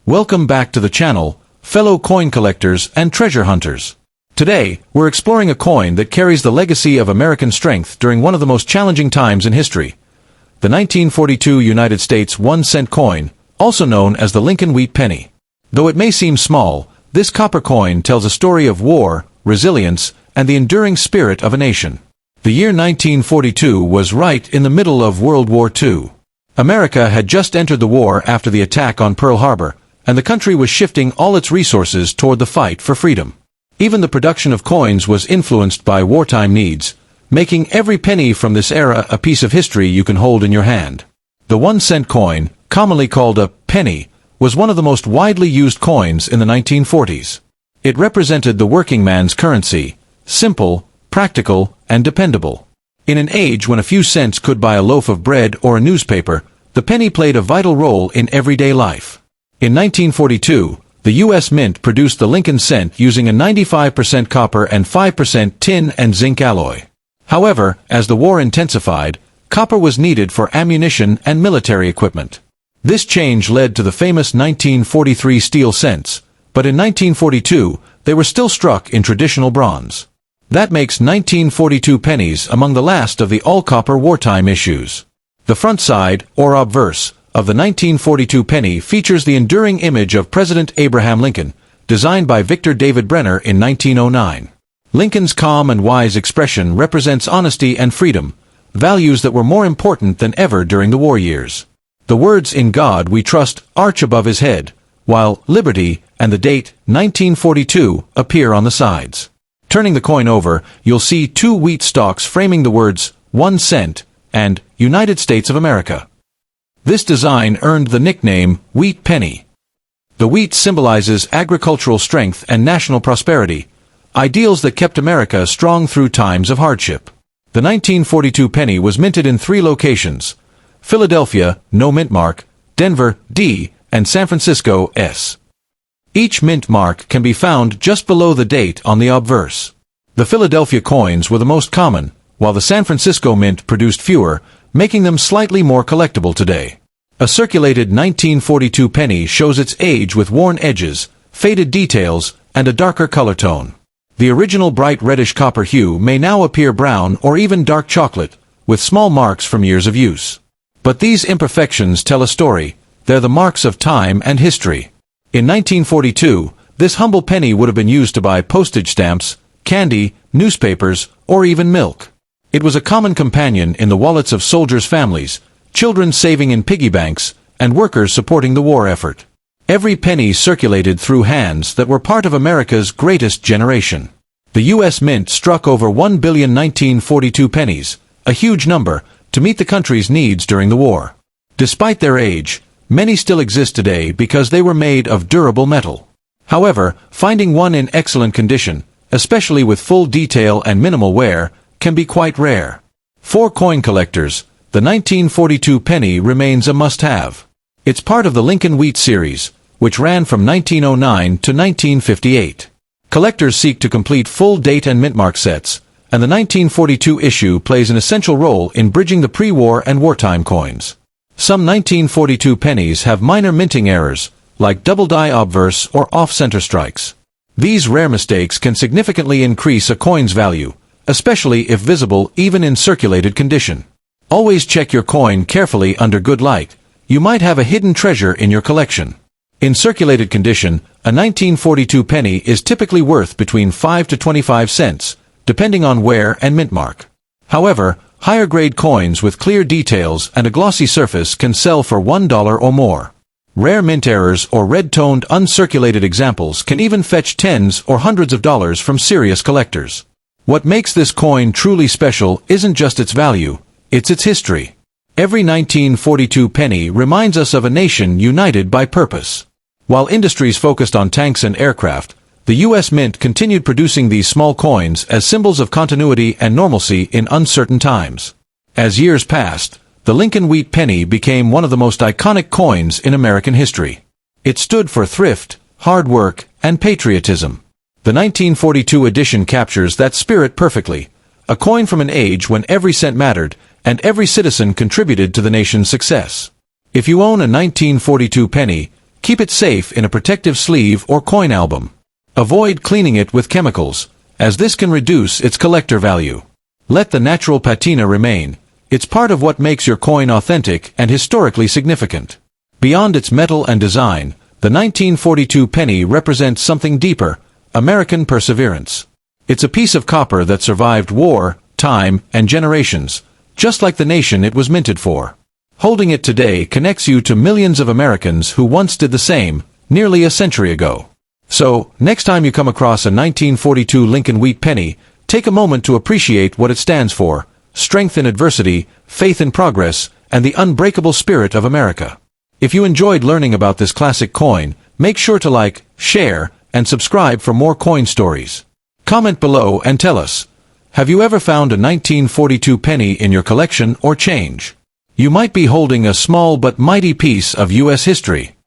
Welcome back to the channel, fellow coin collectors and treasure hunters. Today, we're exploring a coin that carries the legacy of American strength during one of the most challenging times in history. The 1942 United States 1-cent coin, also known as the Lincoln wheat penny. Though it may seem small, this copper coin tells a story of war, resilience, and the enduring spirit of a nation. The year 1942 was right in the middle of World War II. America had just entered the war after the attack on Pearl Harbor, and the country was shifting all its resources toward the fight for freedom. Even the production of coins was influenced by wartime needs, making every penny from this era a piece of history you can hold in your hand. The 1-cent coin, commonly called a penny, was one of the most widely used coins in the 1940s. It represented the working man's currency, simple, practical, and dependable. In an age when a few cents could buy a loaf of bread or a newspaper, the penny played a vital role in everyday life. In 1942, the U.S. Mint produced the Lincoln cent using a 95% copper and 5% tin and zinc alloy. However, as the war intensified, copper was needed for ammunition and military equipment. This change led to the famous 1943 steel cents, but in 1942, they were still struck in traditional bronze. That makes 1942 pennies among the last of the all-copper wartime issues. The front side, or obverse, of the 1942 penny features the enduring image of President Abraham Lincoln, designed by Victor David Brenner in 1909. Lincoln's calm and wise expression represents honesty and freedom, values that were more important than ever during the war years. The words "In God We Trust" arch above his head, while "Liberty" and the date 1942 appear on the sides. Turning the coin over, you'll see two wheat stalks framing the words 1 cent and United States of America. This design earned the nickname wheat penny. The wheat symbolizes agricultural strength and national prosperity, ideals that kept America strong through times of hardship. The 1942 penny was minted in 3 locations: Philadelphia, no mint mark; Denver, D; and San Francisco, S. Each mint mark can be found just below the date on the obverse. The Philadelphia coins were the most common, while the San Francisco mint produced fewer, making them slightly more collectible today. A circulated 1942 penny shows its age with worn edges, faded details, and a darker color tone. The original bright reddish copper hue may now appear brown or even dark chocolate, with small marks from years of use. But these imperfections tell a story. They're the marks of time and history. In 1942, this humble penny would have been used to buy postage stamps, candy, newspapers, or even milk. It was a common companion in the wallets of soldiers' families, children saving in piggy banks, and workers supporting the war effort. Every penny circulated through hands that were part of America's greatest generation. The U.S. Mint struck over 1 billion 1942 pennies, a huge number, to meet the country's needs during the war. Despite their age, many still exist today because they were made of durable metal. However, finding one in excellent condition, especially with full detail and minimal wear, can be quite rare. For coin collectors, the 1942 penny remains a must-have. It's part of the Lincoln Wheat series, which ran from 1909 to 1958. Collectors seek to complete full date and mint mark sets, and the 1942 issue plays an essential role in bridging the pre-war and wartime coins. Some 1942 pennies have minor minting errors, like double-die obverse or off-center strikes. These rare mistakes can significantly increase a coin's value, especially if visible even in circulated condition. Always check your coin carefully under good light. You might have a hidden treasure in your collection. In circulated condition, a 1942 penny is typically worth between 5 to 25 cents, depending on wear and mint mark. However, higher-grade coins with clear details and a glossy surface can sell for $1 or more. Rare mint errors or red-toned uncirculated examples can even fetch tens or hundreds of dollars from serious collectors. What makes this coin truly special isn't just its value, it's its history. Every 1942 penny reminds us of a nation united by purpose. While industries focused on tanks and aircraft, the U.S. Mint continued producing these small coins as symbols of continuity and normalcy in uncertain times. As years passed, the Lincoln wheat penny became one of the most iconic coins in American history. It stood for thrift, hard work, and patriotism. The 1942 edition captures that spirit perfectly, a coin from an age when every cent mattered, and every citizen contributed to the nation's success. If you own a 1942 penny, Keep it safe in a protective sleeve or coin album. Avoid cleaning it with chemicals, as this can reduce its collector value. Let the natural patina remain. It's part of what makes your coin authentic and historically significant. Beyond its metal and design, the 1942 penny represents something deeper: American perseverance. It's a piece of copper that survived war, time, and generations, just like the nation it was minted for. Holding it today connects you to millions of Americans who once did the same, nearly a century ago. So, next time you come across a 1942 Lincoln wheat penny, take a moment to appreciate what it stands for: strength in adversity, faith in progress, and the unbreakable spirit of America. If you enjoyed learning about this classic coin, make sure to like, share, and subscribe for more coin stories. Comment below and tell us, have you ever found a 1942 penny in your collection or change? You might be holding a small but mighty piece of U.S. history.